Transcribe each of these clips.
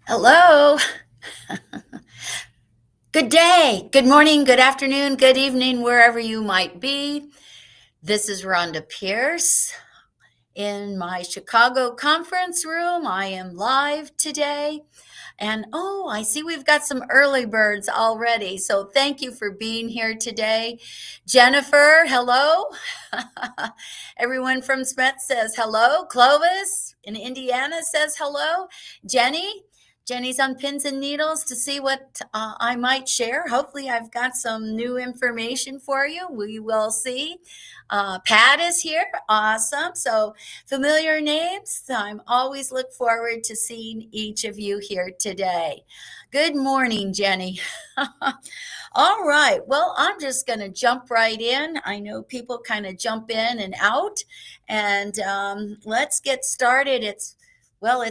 Hello. Good day, good morning, good afternoon, good evening, wherever you might be. This is Rhonda Pierce in my Chicago conference room. I am live today. And oh, I see we've got some early birds already. So thank you for being here today. Jennifer, hello. Everyone from SCHMETZ says hello. Clovis in Indiana says hello. Jenny, Jenny's on pins and needles to see what I might share. Hopefully, I've got some new information for you. We will see. Pat is here. Awesome. So, familiar names. I'm always look forward to seeing each of you here today. Good morning, Jenny. All right. Well, I'm just going to jump right in. I know people kind of jump in and out, and let's get started. It's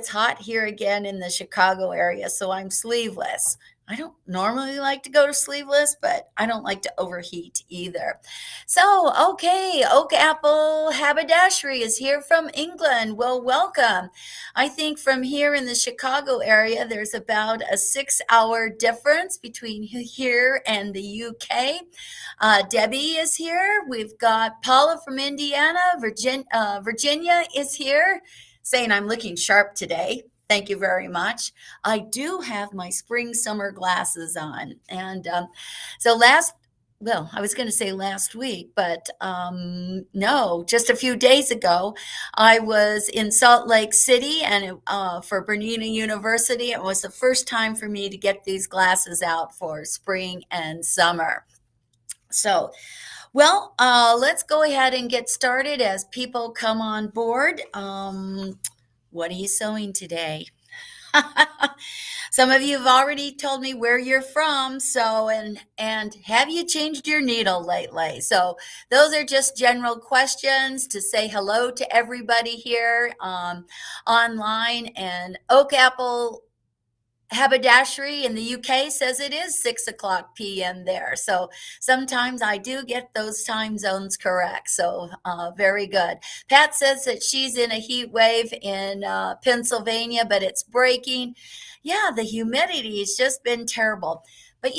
hot here again in the Chicago area, so I'm sleeveless. I don't normally like to go to sleeveless, but I don't like to overheat either. So, okay, Oak Apple Haberdashery is here from England. Well, welcome. I think from here in the Chicago area, there's about a 6 hour difference between here and the UK. Debbie is here. We've got Paula from Indiana. Virginia is here saying I'm looking sharp today. Thank you very much. I do have my spring summer glasses on. And so I was going to say last week, but no, just a few days ago, I was in Salt Lake City and for Bernina University. It was the first time for me to get these glasses out for spring and summer. So, let's go ahead and get started as people come on board. What are you sewing today? Some of you have already told me where you're from, so and have you changed your needle lately? So those are just general questions to say hello to everybody here online. And Oak Apple Haberdashery in the UK says it is 6 o'clock p.m. there. So sometimes I do get those time zones correct. So very good. Pat says that she's in a heat wave in Pennsylvania, but it's breaking. Yeah, the humidity has just been terrible. But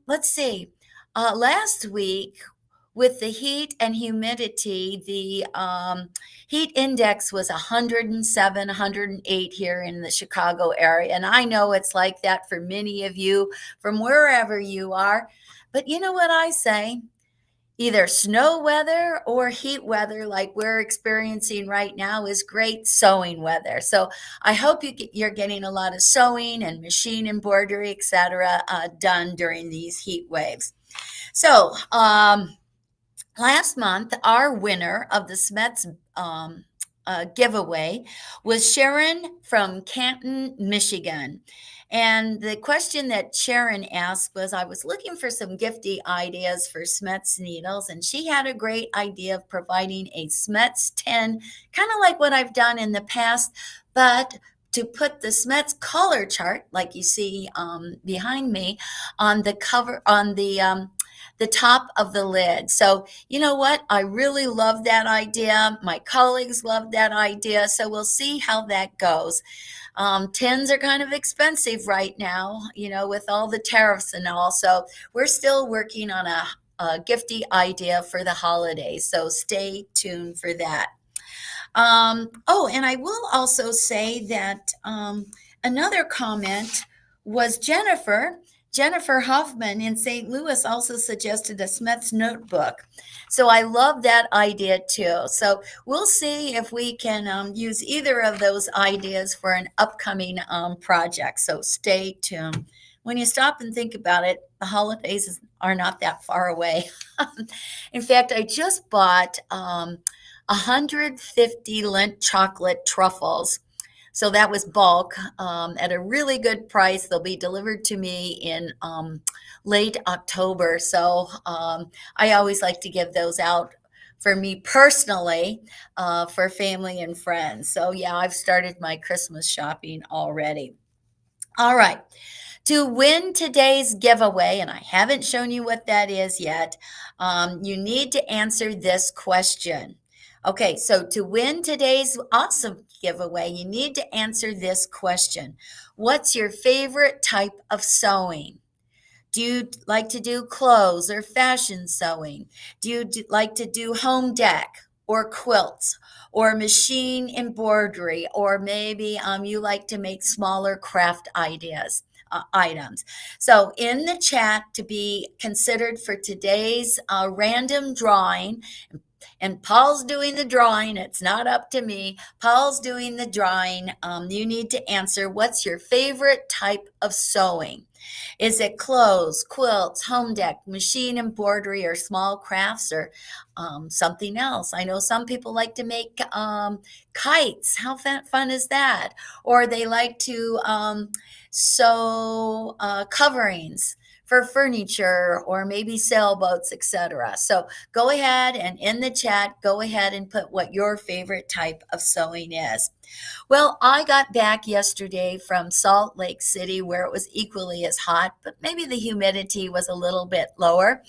let's see. Last week, with the heat and humidity, the heat index was 107, 108 here in the Chicago area. And I know it's like that for many of you from wherever you are. But you know what I say? Either snow weather or heat weather like we're experiencing right now is great sewing weather. So I hope you're getting a lot of sewing and machine embroidery, etc., done during these heat waves. So last month, our winner of the SCHMETZ giveaway was Sharon from Canton, Michigan. And the question that Sharon asked was, I was looking for some gifty ideas for SCHMETZ needles, and she had a great idea of providing a SCHMETZ tin, kind of like what I've done in the past, but to put the SCHMETZ color chart, like you see behind me, on the cover, on the top of the lid. So, you know what? I really love that idea. My colleagues love that idea. So, we'll see how that goes. Tins are kind of expensive right now, with all the tariffs and all. So, we're still working on a gifty idea for the holidays. So, stay tuned for that. And I will also say that another comment was Jennifer Hoffman in St. Louis also suggested a SCHMETZ notebook. So I love that idea too. So we'll see if we can use either of those ideas for an upcoming project. So stay tuned. When you stop and think about it, the holidays are not that far away. In fact, I just bought 150 Lindt chocolate truffles. So that was bulk at a really good price. They'll be delivered to me in late October. So I always like to give those out for me personally, for family and friends. So yeah, I've started my Christmas shopping already. All right. To win today's giveaway, and I haven't shown you what that is yet, you need to answer this question. Okay, so to win today's awesome giveaway, you need to answer this question. What's your favorite type of sewing? Do you like to do clothes or fashion sewing? Do you like to do home deck or quilts or machine embroidery? Or maybe you like to make smaller craft items. So in the chat to be considered for today's random drawing, and Paul's doing the drawing. It's not up to me. Paul's doing the drawing. You need to answer, what's your favorite type of sewing? Is it clothes, quilts, home deck, machine embroidery, or small crafts, or something else? I know some people like to make kites. How fun is that? Or they like to sew coverings for furniture or maybe sailboats, etc. So go ahead and in the chat, go ahead and put what your favorite type of sewing is. Well, I got back yesterday from Salt Lake City where it was equally as hot, but maybe the humidity was a little bit lower.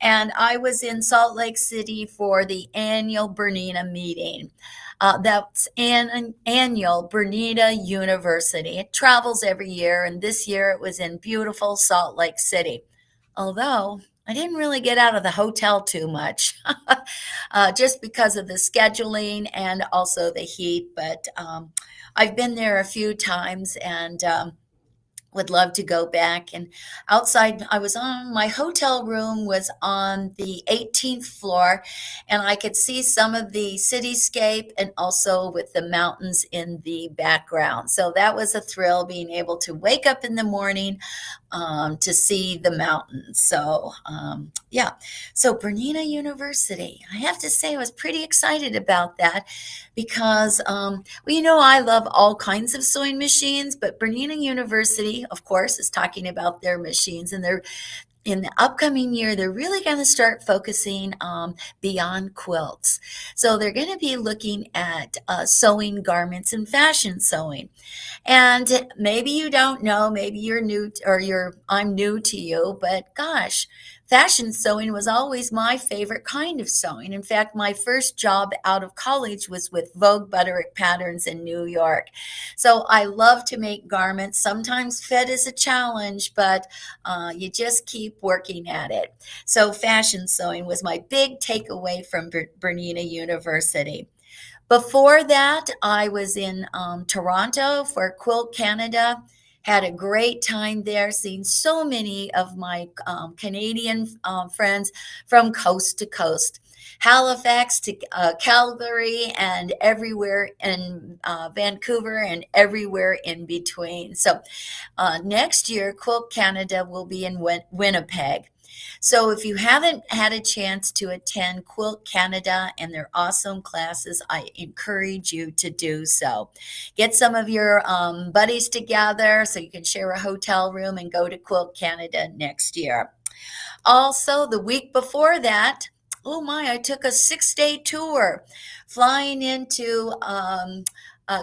And I was in Salt Lake City for the annual Bernina meeting. That's an annual Bernina University. It travels every year, and this year it was in beautiful Salt Lake City. Although I didn't really get out of the hotel too much, just because of the scheduling and also the heat. But I've been there a few times and would love to go back. And outside, my hotel room was on the 18th floor, and I could see some of the cityscape and also with the mountains in the background. So that was a thrill, being able to wake up in the morning to see the mountains. So yeah, so Bernina University, I have to say I was pretty excited about that because, I love all kinds of sewing machines, but Bernina University, of course, is talking about their machines, and they're in the upcoming year, they're really going to start focusing beyond quilts. So they're going to be looking at sewing garments and fashion sewing. And maybe you don't know, maybe you're new I'm new to you, but gosh, fashion sewing was always my favorite kind of sewing. In fact, my first job out of college was with Vogue Butterick Patterns in New York. So I love to make garments. Sometimes fit is a challenge, but you just keep working at it. So fashion sewing was my big takeaway from Bernina University. Before that, I was in Toronto for Quilt Canada. Had a great time there, seeing so many of my Canadian friends from coast to coast. Halifax to Calgary and everywhere in Vancouver and everywhere in between. So next year, Quilt Canada will be in Winnipeg. So if you haven't had a chance to attend Quilt Canada and their awesome classes, I encourage you to do so. Get some of your buddies together so you can share a hotel room and go to Quilt Canada next year. Also, the week before that, oh my, I took a 6-day tour flying into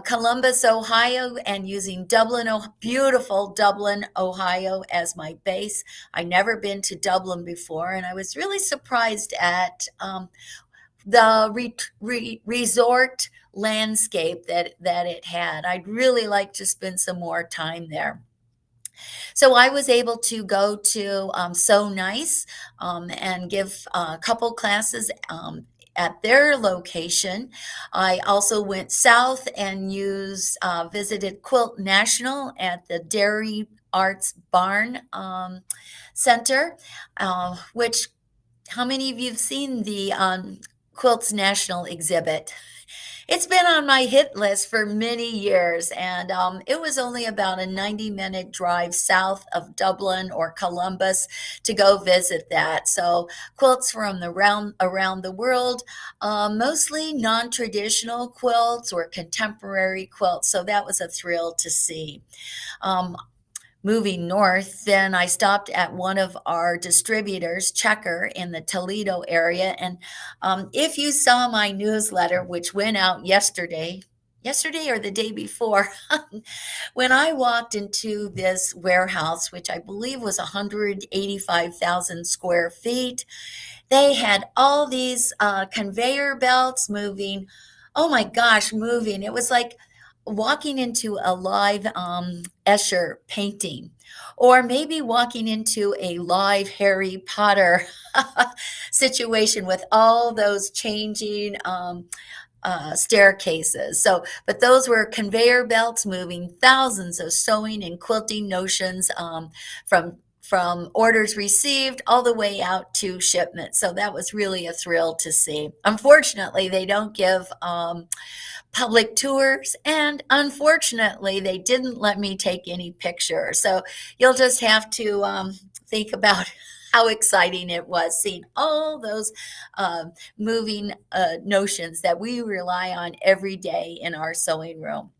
Columbus, Ohio, and using beautiful Dublin, Ohio as my base. I'd never been to Dublin before, and I was really surprised at the resort landscape that it had. I'd really like to spend some more time there. So I was able to go to So Nice and give a couple classes at their location. I also went south and visited Quilt National at the Dairy Arts Barn Center, which, how many of you have seen the Quilts National exhibit? It's been on my hit list for many years, and it was only about a 90-minute drive south of Dublin or Columbus to go visit that. So quilts from around the world, mostly non-traditional quilts or contemporary quilts. So that was a thrill to see. Moving north, then I stopped at one of our distributors, Checker, in the Toledo area. And if you saw my newsletter, which went out yesterday or the day before, when I walked into this warehouse, which I believe was 185,000 square feet, they had all these conveyor belts moving. Oh my gosh, moving. It was like walking into a live Escher painting, or maybe walking into a live Harry Potter situation with all those changing staircases. So, but those were conveyor belts moving thousands of sewing and quilting notions from orders received all the way out to shipment. So that was really a thrill to see. Unfortunately, they don't give public tours, and unfortunately, they didn't let me take any pictures. So you'll just have to think about how exciting it was seeing all those moving notions that we rely on every day in our sewing room.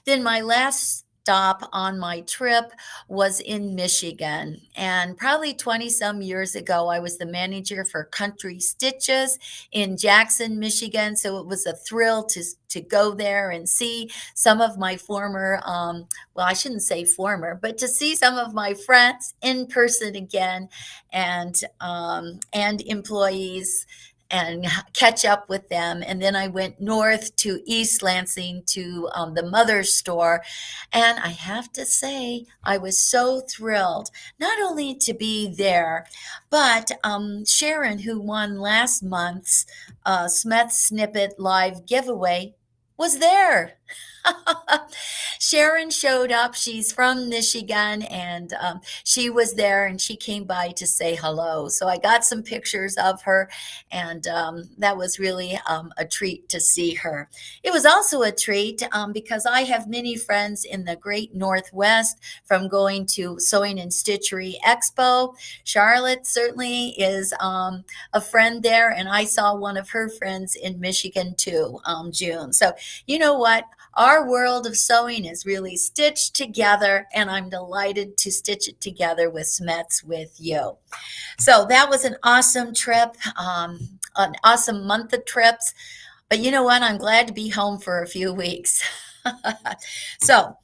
Then my last stop on my trip was in Michigan. And probably 20 some years ago, I was the manager for Country Stitches in Jackson, Michigan. So it was a thrill to go there and see some of my former, well, I shouldn't say former, but to see some of my friends in person again, and employees, and catch up with them. And then I went north to East Lansing to the Mother's store. And I have to say, I was so thrilled not only to be there, but Sharon, who won last month's SCHMETZ Snippet live giveaway, was there. Sharon showed up. She's from Michigan, and she was there, and she came by to say hello. So I got some pictures of her, and that was really a treat to see her. It was also a treat because I have many friends in the great Northwest from going to Sewing and Stitchery Expo. Charlotte certainly is a friend there, and I saw one of her friends in Michigan too, June. So you know what? Our world of sewing is really stitched together, and I'm delighted to stitch it together with SCHMETZ with you. So that was an awesome trip, an awesome month of trips. But you know what? I'm glad to be home for a few weeks. So,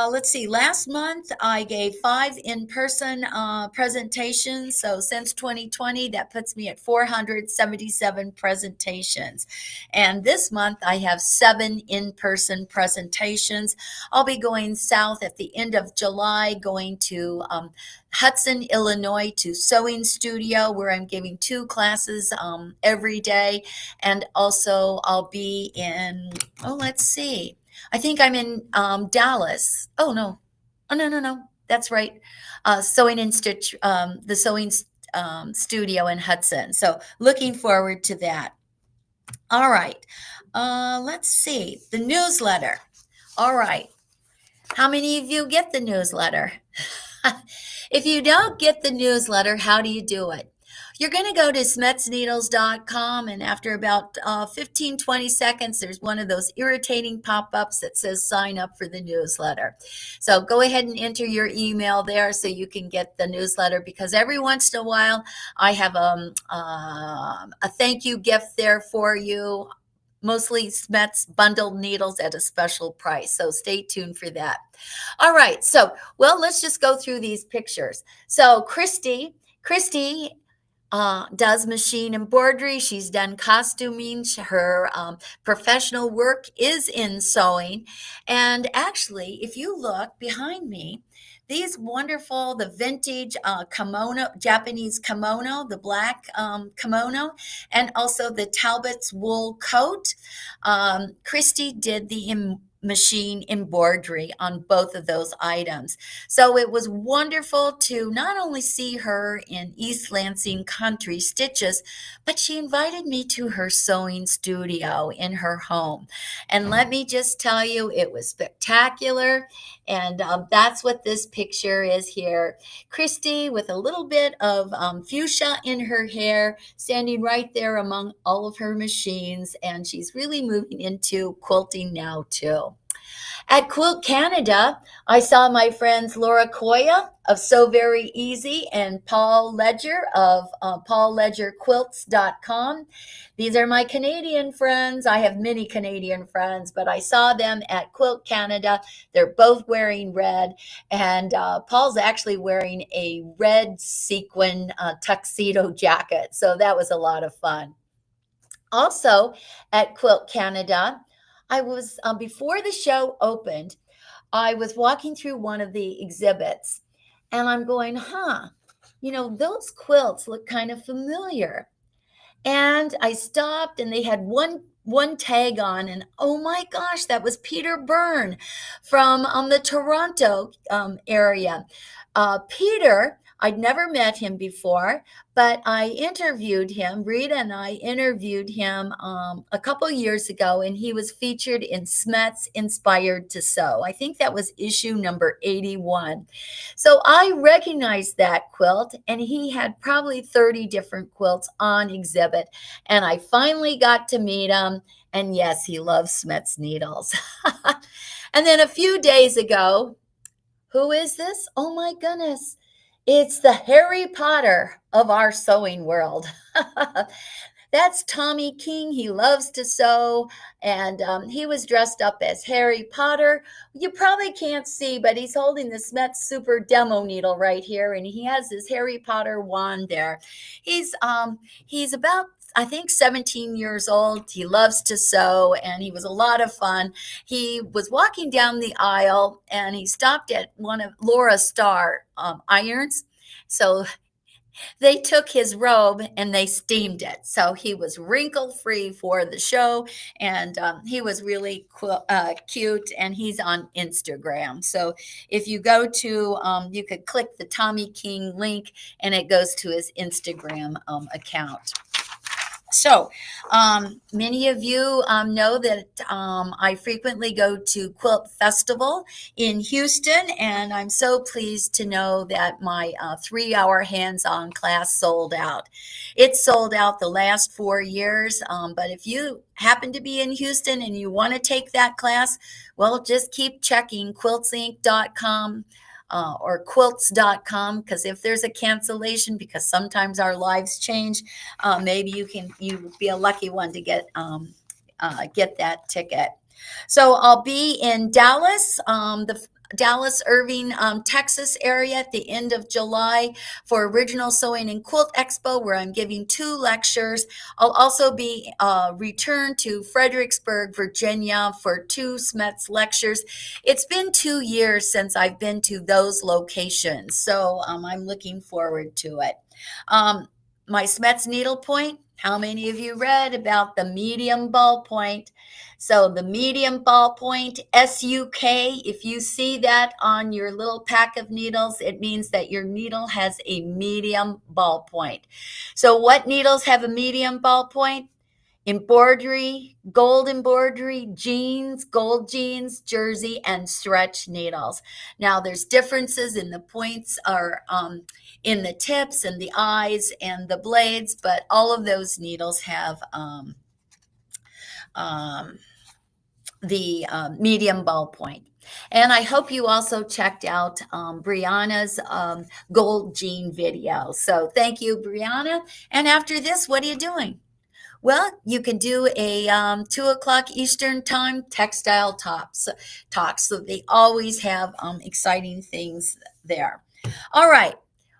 let's see. Last month, I gave 5 in-person presentations. So since 2020, that puts me at 477 presentations. And this month, I have 7 in-person presentations. I'll be going south at the end of July, going to Hudson, Illinois, to Sewing Studio, where I'm giving 2 classes every day. And also I'll be in, let's see. I think I'm in Dallas. No. No. That's right. Sewing and Stitch, the Sewing Studio in Hudson. So looking forward to that. All right. Let's see. The newsletter. All right. How many of you get the newsletter? If you don't get the newsletter, how do you do it? You're going to go to smetsneedles.com, and after about 15, 20 seconds, there's one of those irritating pop-ups that says sign up for the newsletter. So go ahead and enter your email there so you can get the newsletter, because every once in a while I have a thank you gift there for you. Mostly SCHMETZ bundled needles at a special price. So stay tuned for that. All right. So, let's just go through these pictures. So Christy does machine embroidery. She's done costuming. Her professional work is in sewing. And actually, if you look behind me, these wonderful, the vintage kimono, Japanese kimono, the black kimono, and also the Talbot's wool coat. Christy did the machine embroidery on both of those items. So it was wonderful to not only see her in East Lansing Country Stitches, but she invited me to her sewing studio in her home. And let me just tell you, it was spectacular. And that's what this picture is here. Christy with a little bit of fuchsia in her hair, standing right there among all of her machines. And she's really moving into quilting now too. At Quilt Canada, I saw my friends Laura Koya of So Very Easy and Paul Ledger of paulledgerquilts.com. These are my Canadian friends. I have many Canadian friends, but I saw them at Quilt Canada. They're both wearing red, and Paul's actually wearing a red sequin tuxedo jacket. So that was a lot of fun. Also at Quilt Canada, I was, before the show opened, I was walking through one of the exhibits and I'm going, those quilts look kind of familiar. And I stopped and they had one tag on, and oh my gosh, that was Peter Byrne from the Toronto area. Peter, I'd never met him before, but I interviewed him. Rita and I interviewed him a couple years ago, and he was featured in SCHMETZ Inspired to Sew. I think that was issue number 81. So I recognized that quilt, and he had probably 30 different quilts on exhibit. And I finally got to meet him. And yes, he loves SCHMETZ needles. And then a few days ago, who is this? Oh my goodness. It's the Harry Potter of our sewing world. That's Tommy King. He loves to sew, and he was dressed up as Harry Potter. You probably can't see, but he's holding the SCHMETZ Super Demo needle right here, and he has his Harry Potter wand there. He's about, I think, 17 years old. He loves to sew, and he was a lot of fun. He was walking down the aisle, and he stopped at one of Laura Star irons. So they took his robe and they steamed it. So he was wrinkle free for the show. And he was really cute. And he's on Instagram. So if you go to, you could click the Tommy King link and it goes to his Instagram account. So many of you know that I frequently go to Quilt Festival in Houston, and I'm so pleased to know that my 3-hour hands-on class sold out. It sold out the last 4 years, but if you happen to be in Houston and you want to take that class, well, just keep checking quiltsinc.com. Or quilts.com, because if there's a cancellation, because sometimes our lives change, maybe you be a lucky one to get that ticket. So I'll be in Dallas, the Dallas, Irving, Texas area at the end of July for Original Sewing and Quilt Expo, where I'm giving 2 lectures. I'll also be returned to Fredericksburg, Virginia for 2 SCHMETZ lectures. It's been 2 years since I've been to those locations, so I'm looking forward to it. My SCHMETZ needlepoint, how many of you read about the medium ballpoint? So the medium ballpoint, SUK, if you see that on your little pack of needles, it means that your needle has a medium ballpoint. So what needles have a medium ballpoint? Embroidery, gold embroidery, jeans, gold jeans, jersey, and stretch needles. Now there's differences in the points or in the tips and the eyes and the blades, but all of those needles have the medium ballpoint. And I hope you also checked out Brianna's gold jean video. So thank you, Brianna. And after this, what are you doing? Well, you can do a 2 o'clock Eastern time textile talk. So they always have exciting things there. All right.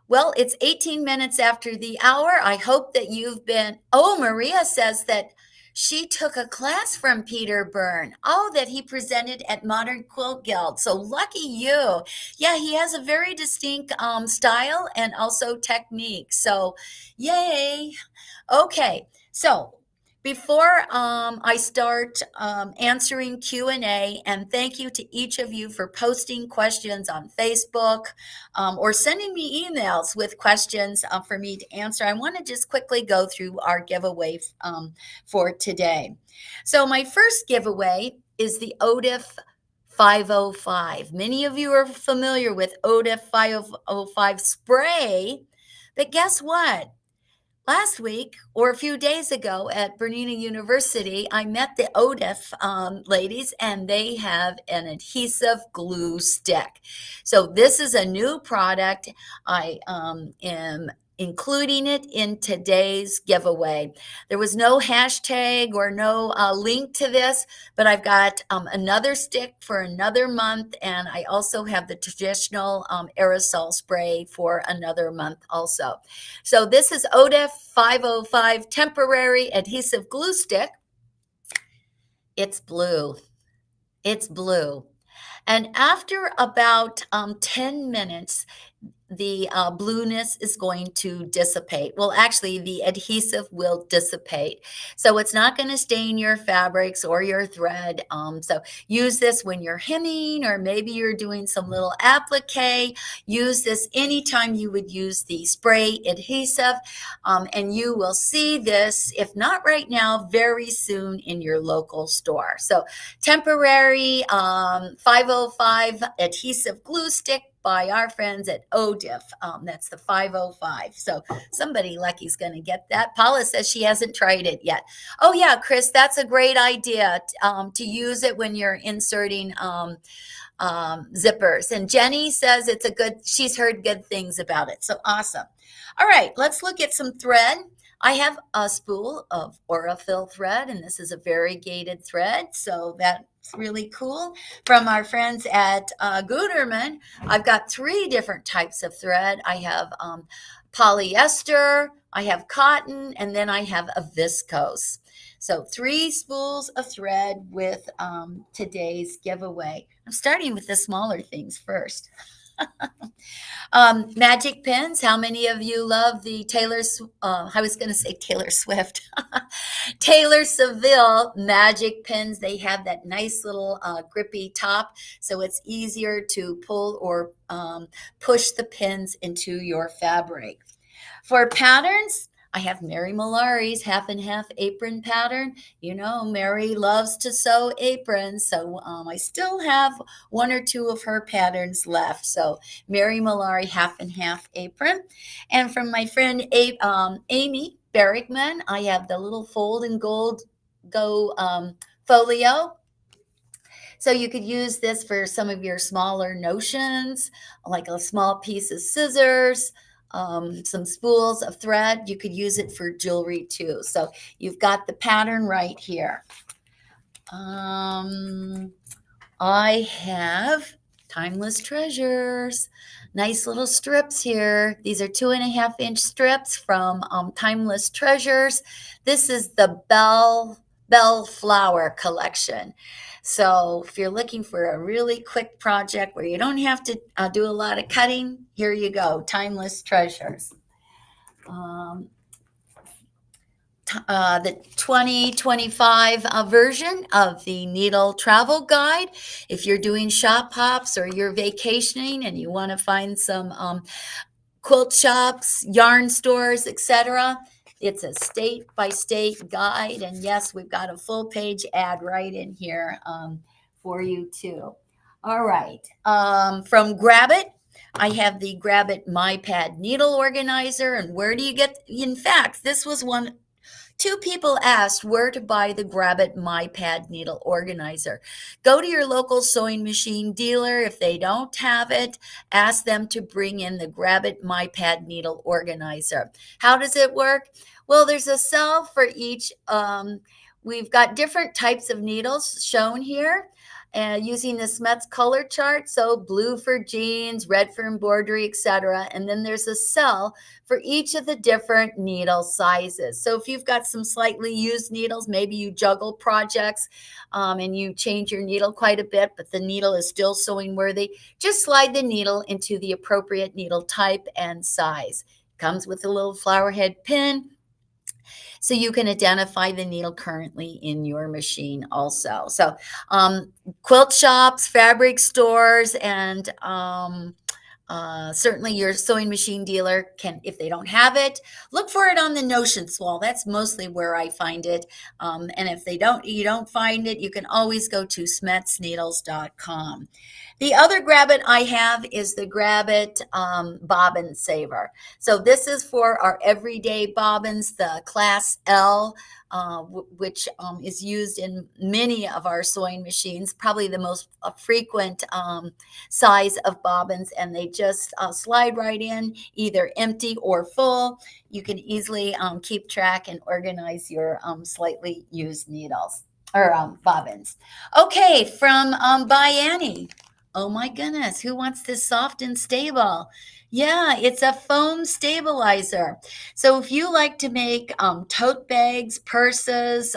Well, it's 18 minutes after the hour. I hope that you've been, Maria says that she took a class from Peter Byrne. That he presented at Modern Quilt Guild. So lucky you. Yeah, he has a very distinct style and also technique. So yay. Okay. So before I start answering Q&A, and thank you to each of you for posting questions on Facebook or sending me emails with questions for me to answer, I want to just quickly go through our giveaway for today. So my first giveaway is the ODIF 505. Many of you are familiar with ODIF 505 spray, but guess what? Last week or a few days ago at Bernina University, I met the ODIF ladies, and they have an adhesive glue stick. So this is a new product. I am including it in today's giveaway. There was no hashtag or no link to this, but I've got another stick for another month, and I also have the traditional aerosol spray for another month also. So this is ODIF 505 temporary adhesive glue stick. It's blue. It's blue. And after about 10 minutes, the blueness is going to dissipate. Well, actually, the adhesive will dissipate. So it's not going to stain your fabrics or your thread. So use this when you're hemming, or maybe you're doing some little applique. Use this anytime you would use the spray adhesive. And you will see this, if not right now, very soon in your local store. So temporary 505 adhesive glue stick by our friends at ODIF. That's the 505. So somebody lucky's going to get that. Paula says she hasn't tried it yet. Oh yeah, Chris, that's a great idea to use it when you're inserting zippers. And Jenny says she's heard good things about it. So awesome. All right, let's look at some thread. I have a spool of Aurifil thread, and this is a variegated thread, so that's really cool. From our friends at Gutermann, I've got 3 different types of thread. I have polyester, I have cotton, and then I have a viscose. So 3 spools of thread with today's giveaway. I'm starting with the smaller things first. Magic pins. How many of you love the I was going to say Taylor Swift. Taylor Seville magic pins. They have that nice little grippy top, so it's easier to pull or push the pins into your fabric. For patterns, I have Mary Malari's half and half apron pattern. You know, Mary loves to sew aprons, so I still have 1 or 2 of her patterns left. So Mary Malari half and half apron. And from my friend Amy Berrickman, I have the little fold and gold go folio. So you could use this for some of your smaller notions, like a small piece of scissors, some spools of thread. You could use it for jewelry too. So you've got the pattern right here. I have Timeless Treasures. Nice little strips here. These are 2.5-inch strips from Timeless Treasures. This is the Bellflower collection. So if you're looking for a really quick project where you don't have to do a lot of cutting, here you go, Timeless Treasures. The 2025 version of the Needle Travel Guide. If you're doing shop hops or you're vacationing and you want to find some quilt shops, yarn stores, etc., it's a state-by-state guide. And yes, we've got a full-page ad right in here for you too. All right. From Grab It, I have the Grab It My Pad Needle Organizer. And where do you get, in fact, this was 2 people asked where to buy the Grab It My Pad Needle Organizer. Go to your local sewing machine dealer. If they don't have it, ask them to bring in the Grab It My Pad Needle Organizer. How does it work? Well, there's a cell for each. We've got different types of needles shown here. Using the SCHMETZ color chart, so blue for jeans, red for embroidery, etc. And then there's a cell for each of the different needle sizes. So if you've got some slightly used needles, maybe you juggle projects and you change your needle quite a bit, but the needle is still sewing worthy, just slide the needle into the appropriate needle type and size. Comes with a little flower head pin, so you can identify the needle currently in your machine also. So quilt shops, fabric stores, and Certainly your sewing machine dealer can, if they don't have it, look for it on the notion wall. That's mostly where I find it. And if you don't find it, you can always go to SCHMETZneedles.com. The other Grab-It I have is the Grab-It Bobbin Saver. So this is for our everyday bobbins, the Class L, which is used in many of our sewing machines, probably the most frequent size of bobbins, and they just slide right in, either empty or full. You can easily keep track and organize your slightly used needles or bobbins. Okay, from by Annie. Oh my goodness, who wants this soft and stable? Yeah, it's a foam stabilizer. So if you like to make tote bags, purses,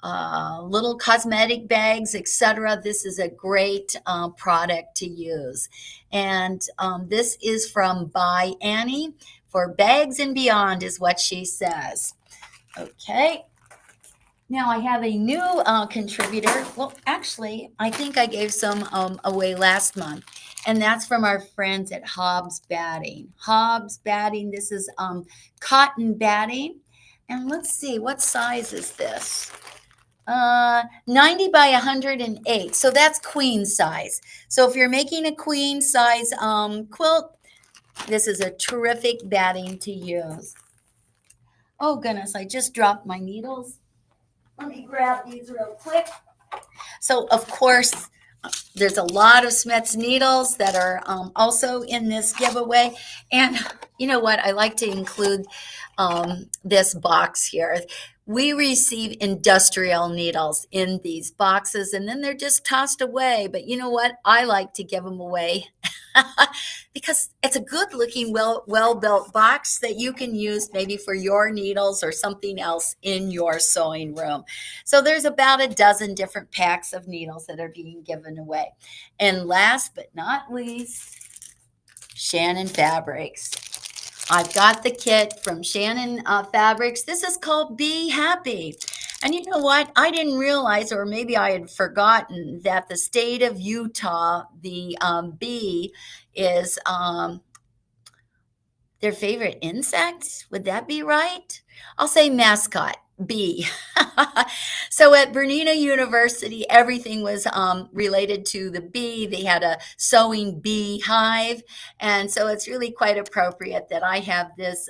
little cosmetic bags, etc., this is a great product to use. And this is from By Annie for Bags and Beyond is what she says. Okay. Now I have a new contributor. Well, actually, I think I gave some away last month, and that's from our friends at Hobbs Batting. Hobbs Batting, this is cotton batting. And let's see, what size is this? 90 by 108. So that's queen size. So if you're making a queen size quilt, this is a terrific batting to use. Oh goodness, I just dropped my needles. Let me grab these real quick. So, of course, there's a lot of SCHMETZ needles that are also in this giveaway. And you know what? I like to include this box here. We receive industrial needles in these boxes, and then they're just tossed away. But you know what? I like to give them away because it's a good-looking, well-built box that you can use maybe for your needles or something else in your sewing room. So there's about a dozen different packs of needles that are being given away. And last but not least, Shannon Fabrics. I've got the kit from Shannon Fabrics. This is called Be Happy. And you know what? I didn't realize, or maybe I had forgotten, that the state of Utah, the bee is their favorite insect. Would that be right? I'll say mascot, bee. So at Bernina University, everything was related to the bee. They had a sewing bee hive. And so it's really quite appropriate that I have this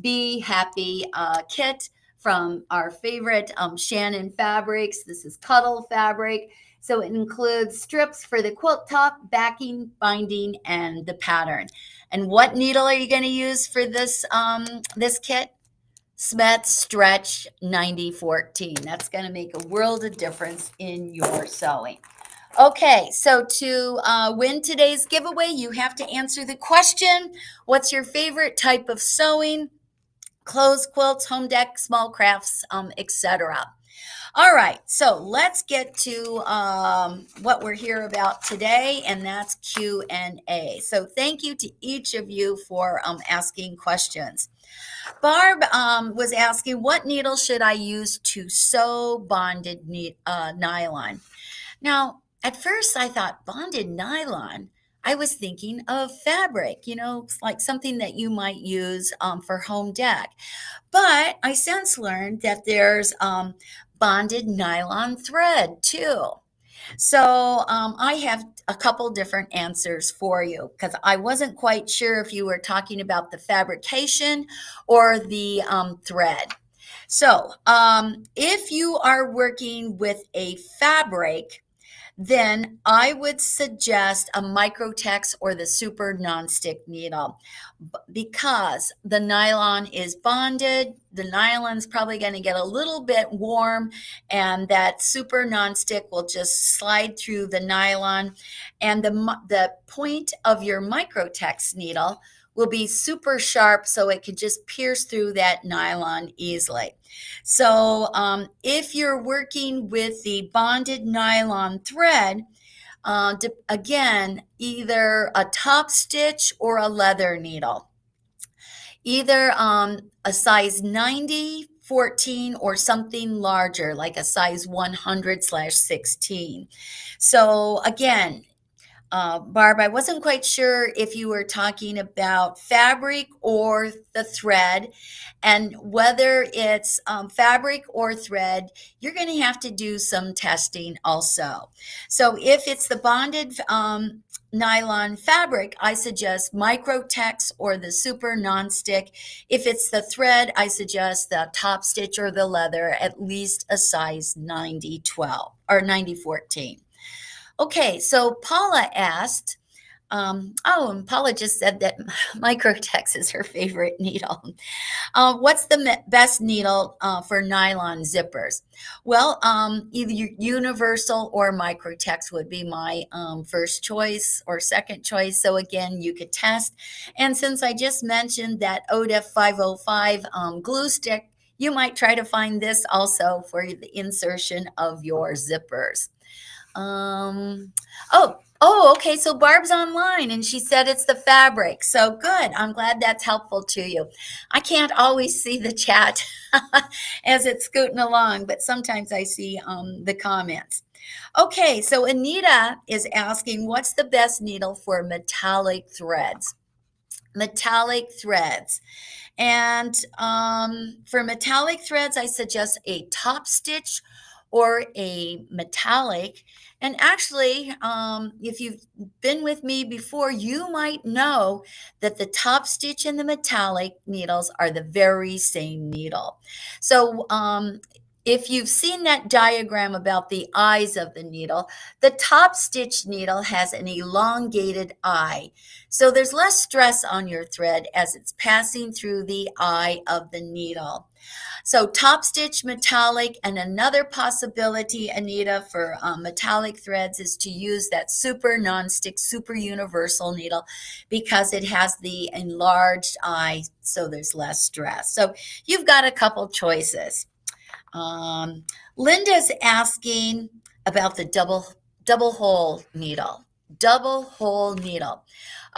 Be Happy kit from our favorite Shannon Fabrics. This is Cuddle Fabric. So it includes strips for the quilt top, backing, binding, and the pattern. And what needle are you going to use for this this kit? SCHMETZ Stretch 9014. That's going to make a world of difference in your sewing. Okay, so to win today's giveaway, you have to answer the question, what's your favorite type of sewing? Clothes, quilts, home deck, small crafts, etc. All right, so let's get to what we're here about today, and that's Q&A. So thank you to each of you for asking questions. Barb was asking, what needle should I use to sew bonded nylon? Now, at first I thought bonded nylon. I was thinking of fabric, you know, like something that you might use for home deck. But I since learned that there's bonded nylon thread too. So I have a couple different answers for you because I wasn't quite sure if you were talking about the fabrication or the thread. So if you are working with a fabric, then I would suggest a Microtex or the super nonstick needle because the nylon is bonded. The nylon's probably going to get a little bit warm, and that super nonstick will just slide through the nylon. And the point of your Microtex needle will be super sharp so it can just pierce through that nylon easily. So if you're working with the bonded nylon thread, again, either a top stitch or a leather needle, either a size 90, 14, or something larger like a size 100/16. So again, Barb, I wasn't quite sure if you were talking about fabric or the thread, and whether it's fabric or thread, you're going to have to do some testing also. So if it's the bonded nylon fabric, I suggest Microtex or the super nonstick. If it's the thread, I suggest the top stitch or the leather, at least a size 90-12 or 90-14. Okay, so Paula asked, and Paula just said that Microtex is her favorite needle. What's the best needle for nylon zippers? Well, either universal or Microtex would be my first choice or second choice. So again, you could test. And since I just mentioned that ODEF 505 glue stick, you might try to find this also for the insertion of your zippers. Okay. So Barb's online and she said it's the fabric. So good. I'm glad that's helpful to you. I can't always see the chat as it's scooting along, but sometimes I see the comments. Okay. So Anita is asking, what's the best needle for metallic threads? Metallic threads. And for metallic threads, I suggest a top stitch or a metallic. And actually, if you've been with me before, you might know that the top stitch and the metallic needles are the very same needle. So if you've seen that diagram about the eyes of the needle, the top stitch needle has an elongated eye. So there's less stress on your thread as it's passing through the eye of the needle. So top stitch metallic, and another possibility, Anita, for metallic threads is to use that super nonstick, super universal needle because it has the enlarged eye, so there's less stress. So you've got a couple choices. Linda's asking about the double hole needle. Double hole needle.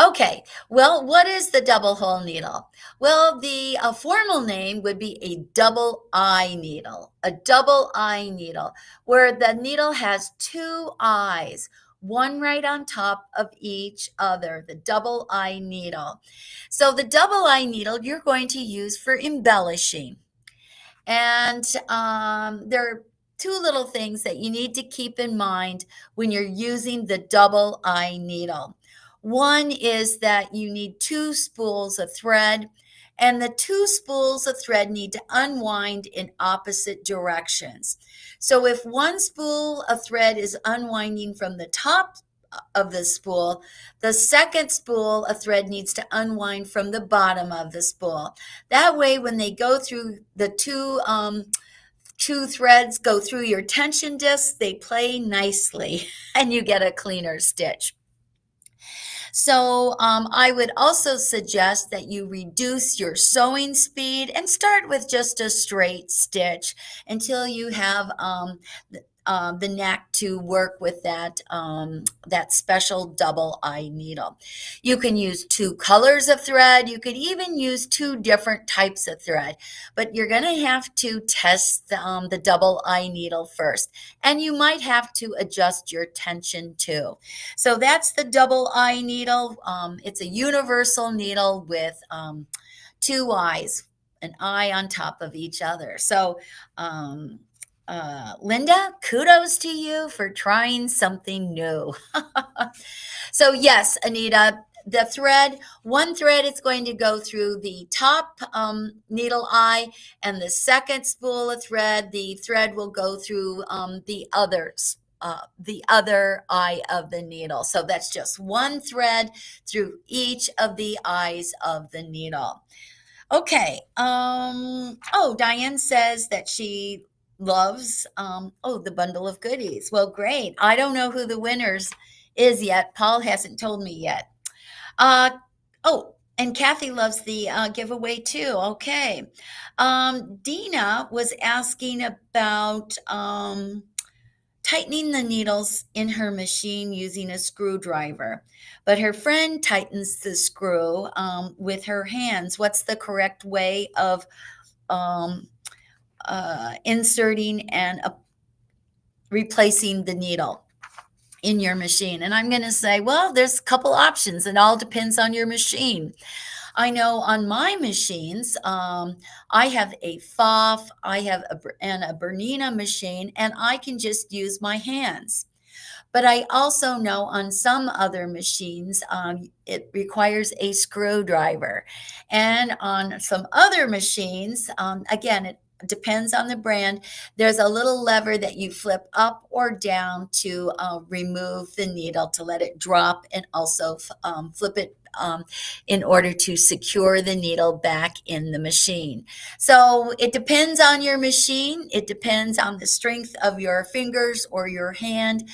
Okay, well, what is the double hole needle? Well, the formal name would be a double eye needle, a double eye needle, where the needle has two eyes, one right on top of each other, the double eye needle. So the double eye needle you're going to use for embellishing. And there are two little things that you need to keep in mind when you're using the double eye needle. One is that you need two spools of thread, and the two spools of thread need to unwind in opposite directions. So if one spool of thread is unwinding from the top of the spool, the second spool of thread needs to unwind from the bottom of the spool. That way, when they go through the two threads go through your tension disc, they play nicely and you get a cleaner stitch. So I would also suggest that you reduce your sewing speed and start with just a straight stitch until you have the knack to work with that special double eye needle. You can use two colors of thread. You could even use two different types of thread, but you're going to have to test the double eye needle first, and you might have to adjust your tension too. So that's the double eye needle. It's a universal needle with two eyes, an eye on top of each other. So Linda, kudos to you for trying something new. So yes, Anita, the thread, one thread is going to go through the top needle eye, and the second spool of thread, the thread will go through the other eye of the needle. So that's just one thread through each of the eyes of the needle. Okay. Diane says that she loves the bundle of goodies. Well, great. I don't know who the winners is yet. Paul hasn't told me yet. And Kathy loves the giveaway too. Okay. Dina was asking about tightening the needles in her machine using a screwdriver, but her friend tightens the screw with her hands. What's the correct way of inserting and replacing the needle? in your machine? And I'm going to say, well, there's a couple options. It all depends on your machine. I know on my machines, I have a FOF, I have a Bernina machine, and I can just use my hands. But I also know on some other machines, it requires a screwdriver. And on some other machines, again, it depends on the brand, there's a little lever that you flip up or down to remove the needle to let it drop, and also flip it in order to secure the needle back in the machine. So it depends on your machine. It depends on the strength of your fingers or your hand.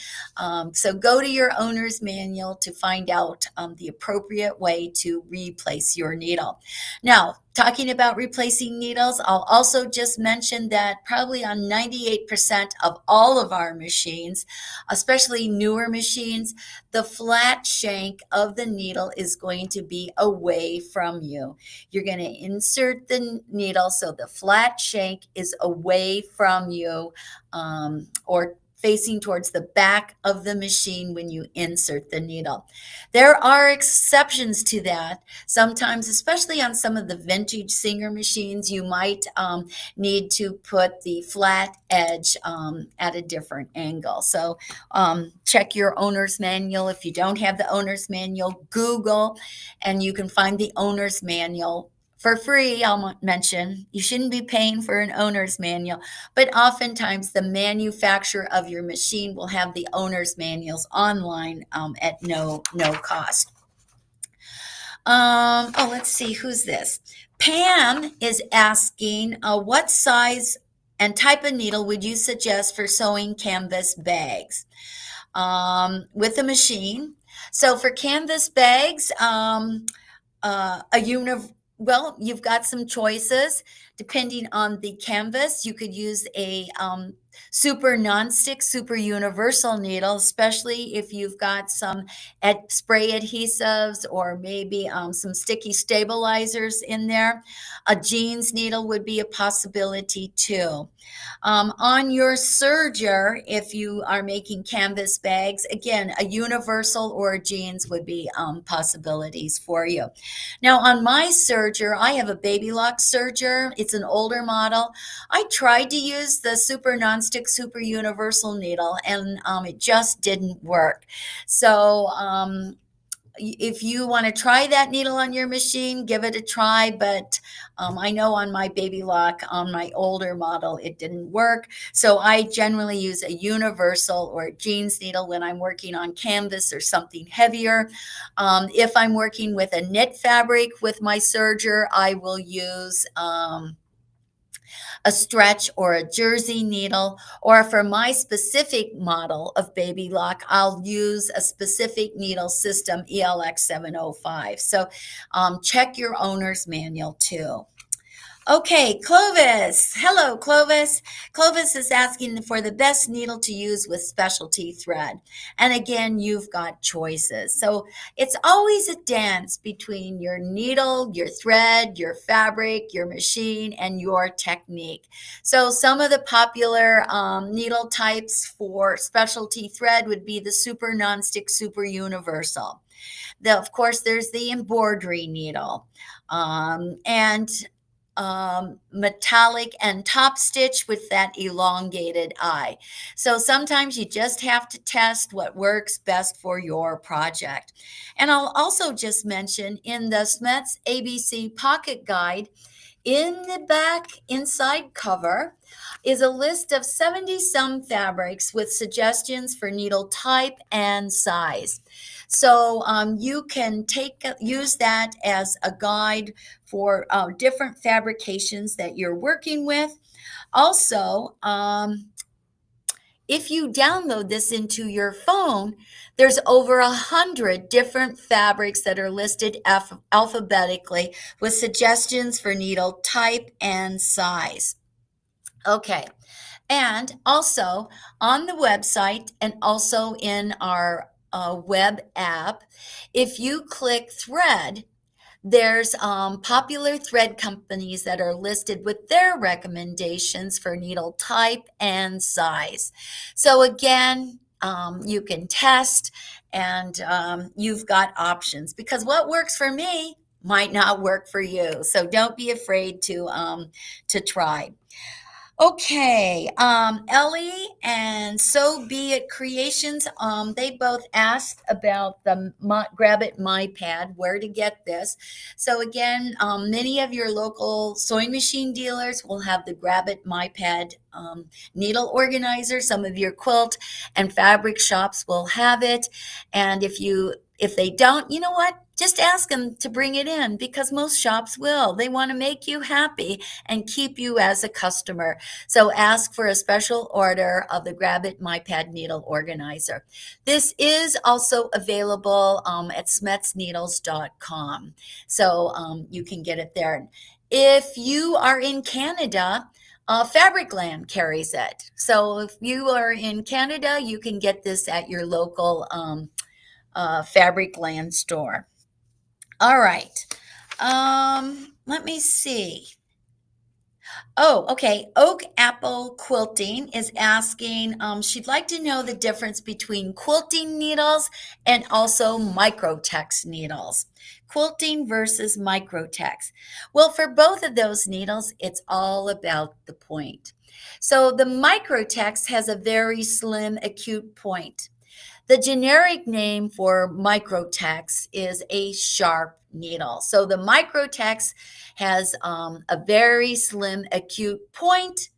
So go to your owner's manual to find out the appropriate way to replace your needle. Now, talking about replacing needles, I'll also just mention that probably on 98% of all of our machines, especially newer machines, the flat shank of the needle is going to be away from you. You're going to insert the needle so the flat shank is away from you, or facing towards the back of the machine when you insert the needle. There are exceptions to that. Sometimes, especially on some of the vintage Singer machines, you might need to put the flat edge at a different angle. So check your owner's manual. If you don't have the owner's manual, Google, and you can find the owner's manual for free. I'll mention you shouldn't be paying for an owner's manual, but oftentimes the manufacturer of your machine will have the owner's manuals online at no cost. Let's see, who's this? Pam is asking, what size and type of needle would you suggest for sewing canvas bags with a machine? So for canvas bags, well, you've got some choices depending on the canvas. You could use a super nonstick, super universal needle, especially if you've got some spray adhesives or maybe some sticky stabilizers in there. A jeans needle would be a possibility too. On your serger, if you are making canvas bags, again, a universal or a jeans would be possibilities for you. Now, on my serger, I have a baby lock serger. It's an older model. I tried to use the super nonstick, super universal needle, and it just didn't work. So if you want to try that needle on your machine, give it a try. But I know on my baby lock, on my older model, it didn't work. So I generally use a universal or a jeans needle when I'm working on canvas or something heavier. If I'm working with a knit fabric with my serger, I will use a stretch or a jersey needle, or for my specific model of baby lock, I'll use a specific needle system, ELX 705. So check your owner's manual too. Okay, Clovis. Hello, Clovis. Clovis is asking for the best needle to use with specialty thread. And again, you've got choices. So it's always a dance between your needle, your thread, your fabric, your machine, and your technique. So some of the popular needle types for specialty thread would be the super nonstick, super universal. Of course, there's the embroidery needle. And metallic and top stitch with that elongated eye. So sometimes you just have to test what works best for your project. And I'll also just mention in the SCHMETZ ABC Pocket Guide, in the back inside cover is a list of 70 some fabrics with suggestions for needle type and size. So you can use that as a guide for different fabrications that you're working with. Also, if you download this into your phone, there's over 100 different fabrics that are listed alphabetically with suggestions for needle type and size. Okay, and also on the website and also in our web app, if you click thread, there's popular thread companies that are listed with their recommendations for needle type and size. So again, you can test, and you've got options, because what works for me might not work for you. So don't be afraid to try. Okay, Ellie and So Be It Creations, they both asked about the Grab It My Pad, where to get this. So again, many of your local sewing machine dealers will have the Grab It My Pad needle organizer. Some of your quilt and fabric shops will have it. And if they don't, you know what? Just ask them to bring it in, because most shops will. They want to make you happy and keep you as a customer. So ask for a special order of the Grab It My Pad needle organizer. This is also available at SCHMETZneedles.com. So you can get it there. If you are in Canada, Fabricland carries it. So if you are in Canada, you can get this at your local Fabricland store. All right. Let me see. Oh, okay. Oak Apple Quilting is asking, she'd like to know the difference between quilting needles and also microtex needles. Quilting versus microtex. Well, for both of those needles, it's all about the point. So the microtex has a very slim, acute point. The generic name for microtex is a sharp needle. So the microtex has a very slim acute point,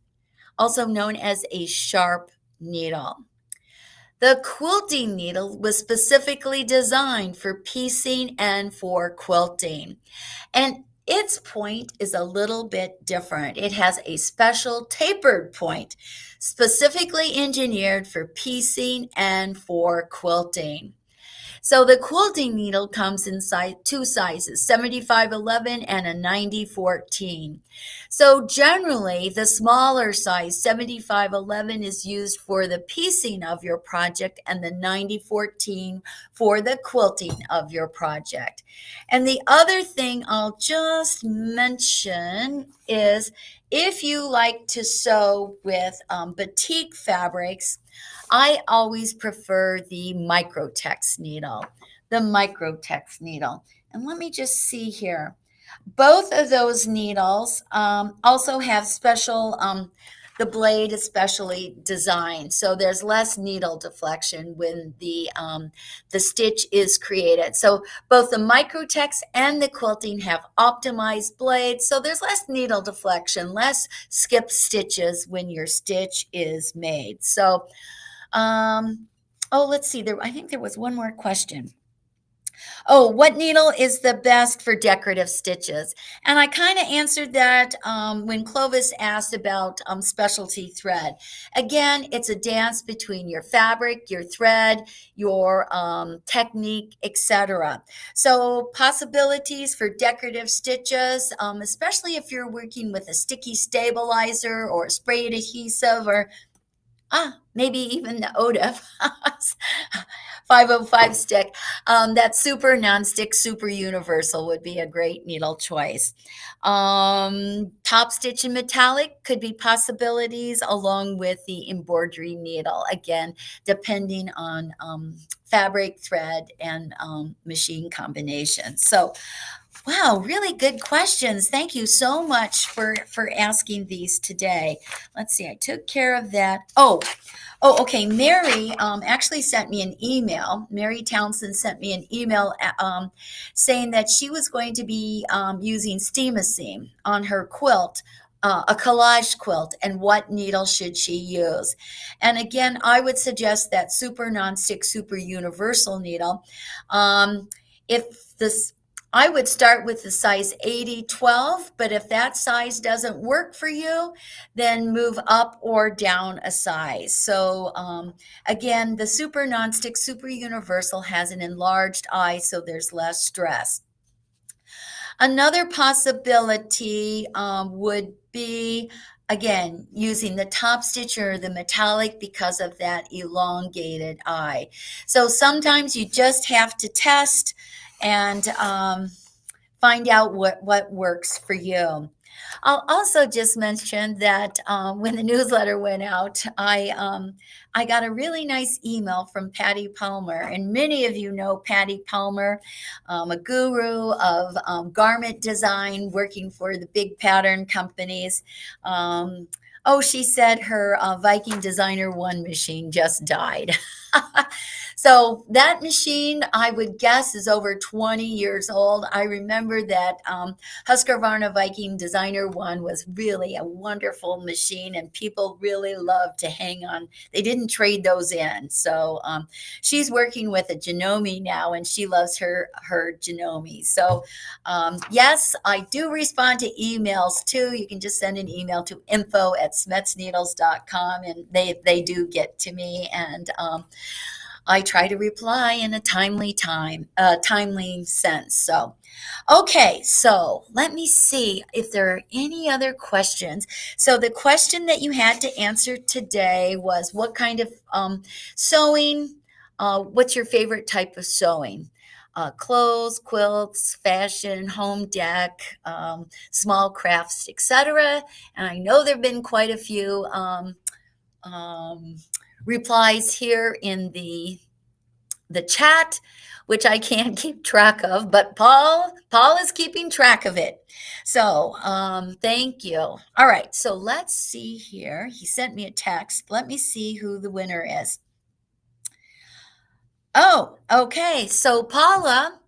also known as a sharp needle. The quilting needle was specifically designed for piecing and for quilting. And its point is a little bit different. It has a special tapered point, specifically engineered for piecing and for quilting. So the quilting needle comes in two sizes, 7511 and a 9014. So generally, the smaller size, 7511, is used for the piecing of your project, and the 9014 for the quilting of your project. And the other thing I'll just mention is, if you like to sew with batik fabrics, I always prefer the microtex needle, And let me just see here. Both of those needles also have the blade is specially designed. So there's less needle deflection when the stitch is created. So both the microtex and the quilting have optimized blades. So there's less needle deflection, less skip stitches when your stitch is made. So let's see. I think there was one more question. Oh, what needle is the best for decorative stitches? And I kind of answered that when Clovis asked about specialty thread. Again, it's a dance between your fabric, your thread, your technique, etc. So possibilities for decorative stitches, especially if you're working with a sticky stabilizer or a sprayed adhesive, or maybe even the ODIF 505 stick. That super nonstick, super universal would be a great needle choice. Top stitch and metallic could be possibilities, along with the embroidery needle, again, depending on fabric, thread, and machine combination. So wow, really good questions. Thank you so much for asking these today. Let's see, I took care of that. Okay. Mary actually sent me an email. Mary Townsend sent me an email saying that she was going to be using Steam-A-Seam on her quilt, a collage quilt, and what needle should she use. And again, I would suggest that super nonstick, super universal needle. I would start with the size 80-12, but if that size doesn't work for you, then move up or down a size. So again, the super nonstick, super universal has an enlarged eye, so there's less stress. Another possibility would be, again, using the top stitch or the metallic because of that elongated eye. So sometimes you just have to test and find out what works for you. I'll also just mention that when the newsletter went out, I got a really nice email from Patty Palmer, and many of you know Patty Palmer, a guru of garment design, working for the big pattern companies. Oh, she said her Viking Designer One machine just died. So that machine, I would guess, is over 20 years old. I remember that Husqvarna Viking Designer One was really a wonderful machine, and people really loved to hang on. They didn't trade those in. So she's working with a Janome now, and she loves her Janome. So yes, I do respond to emails too. You can just send an email to info@smetsneedles.com, and they do get to me, and I try to reply in a timely sense. So, okay, so let me see if there are any other questions. So the question that you had to answer today was what kind of sewing, what's your favorite type of sewing? Clothes, quilts, fashion, home dec, small crafts, etc. And I know there have been quite a few um, replies here in the chat, which I can't keep track of, but Paul is keeping track of it. So thank you. All right, so let's see here. He sent me a text. Let me see who the winner is. Oh, okay. So Paula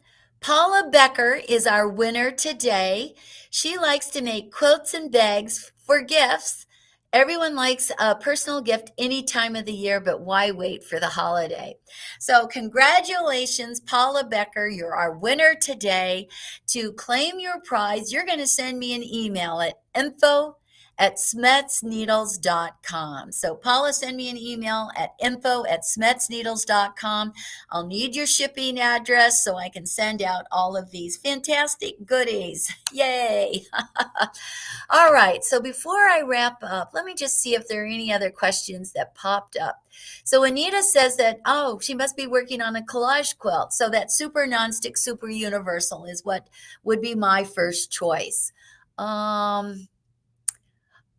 Becker is our winner today. She likes to make quilts and bags for gifts. Everyone likes a personal gift any time of the year, but why wait for the holiday? So congratulations, Paula Becker. You're our winner today. To claim your prize, you're going to send me an email at info@smetsneedles.com. So Paula, send me an email at info@smetsneedles.com. I'll need your shipping address so I can send out all of these fantastic goodies. Yay! All right, so before I wrap up, let me just see if there are any other questions that popped up. So Anita says that, oh, she must be working on a collage quilt. So that super nonstick, super universal is what would be my first choice.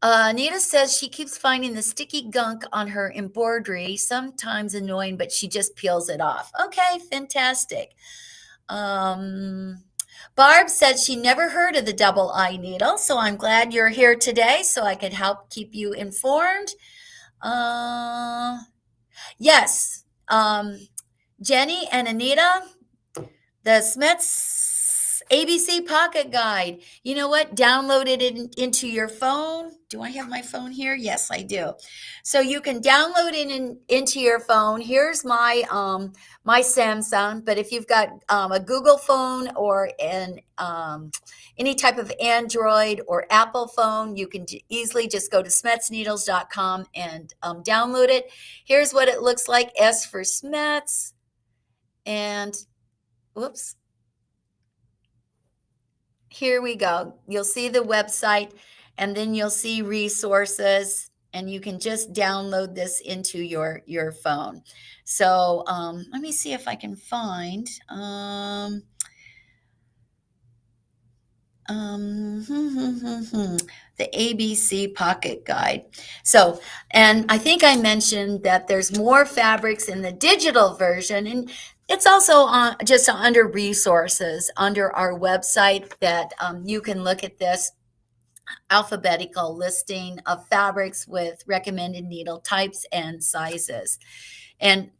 Anita says she keeps finding the sticky gunk on her embroidery, sometimes annoying, but she just peels it off. Okay, fantastic. Barb said she never heard of the double eye needle, so I'm glad you're here today so I could help keep you informed. Yes, Jenny and Anita, the SCHMETZ ABC Pocket Guide. You know what? Download it into your phone. Do I have my phone here? Yes, I do. So you can download it into your phone. Here's my my Samsung, but if you've got a Google phone or any type of Android or Apple phone, you can easily just go to smetsneedles.com and download it. Here's what it looks like. S for SCHMETZ, and whoops. Here we go. You'll see the website, and then you'll see resources, and you can just download this into your phone. So let me see if I can find the ABC Pocket Guide. So, and I think I mentioned that there's more fabrics in the digital version, and it's also just under resources under our website that you can look at this alphabetical listing of fabrics with recommended needle types and sizes. And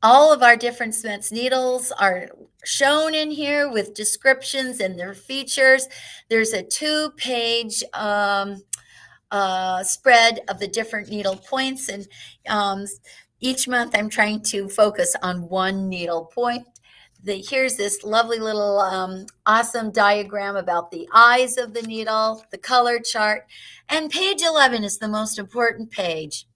all of our different SCHMETZ needles are shown in here with descriptions and their features. There's a 2-page spread of the different needle points, and each month I'm trying to focus on one needle point. Here's this lovely little awesome diagram about the eyes of the needle, the color chart, and page 11 is the most important page.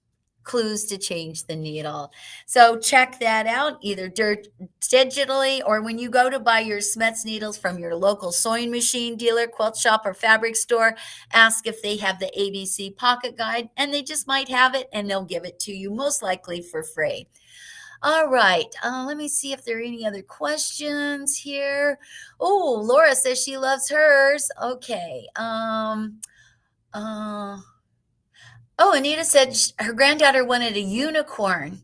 Clues to change the needle. So check that out either digitally or when you go to buy your SCHMETZ needles from your local sewing machine dealer, quilt shop, or fabric store. Ask if they have the ABC Pocket Guide, and they just might have it, and they'll give it to you most likely for free. All right. Let me see if there are any other questions here. Oh, Laura says she loves hers. Okay. Uh, oh, Anita said her granddaughter wanted a unicorn.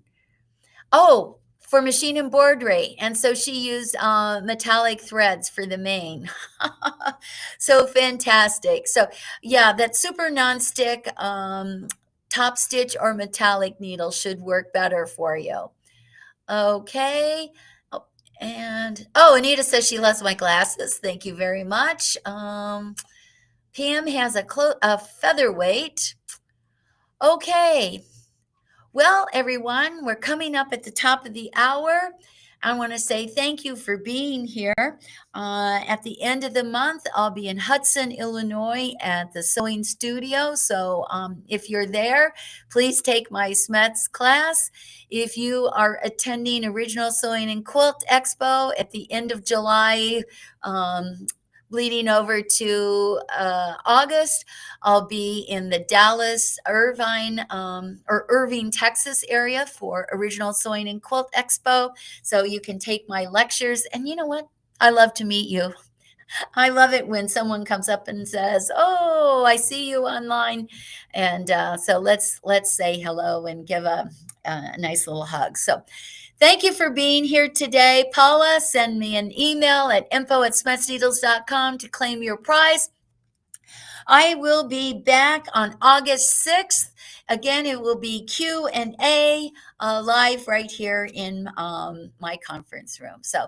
Oh, for machine embroidery. And so she used metallic threads for the mane. So fantastic. So, yeah, that super nonstick top stitch or metallic needle should work better for you. Okay. Oh, and oh, Anita says she loves my glasses. Thank you very much. Pam has a featherweight. Okay. Well, everyone, we're coming up at the top of the hour. I want to say thank you for being here. At the end of the month, I'll be in Hudson, Illinois at the Sewing Studio. So if you're there, please take my SCHMETZ class. If you are attending Original Sewing and Quilt Expo at the end of July, bleeding over to August, I'll be in the Dallas, Irving, Texas area for Original Sewing and Quilt Expo. So you can take my lectures. And you know what? I love to meet you. I love it when someone comes up and says, "Oh, I see you online," and so let's say hello and give a nice little hug. So, thank you for being here today, Paula. Send me an email at info@smetsneedles.com to claim your prize. I will be back on August 6th. Again, it will be Q&A live right here in my conference room. So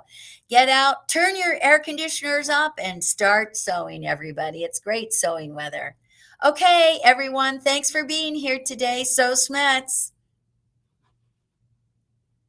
get out, turn your air conditioners up, and start sewing, everybody. It's great sewing weather. Okay, everyone, thanks for being here today. Sew SCHMETZ.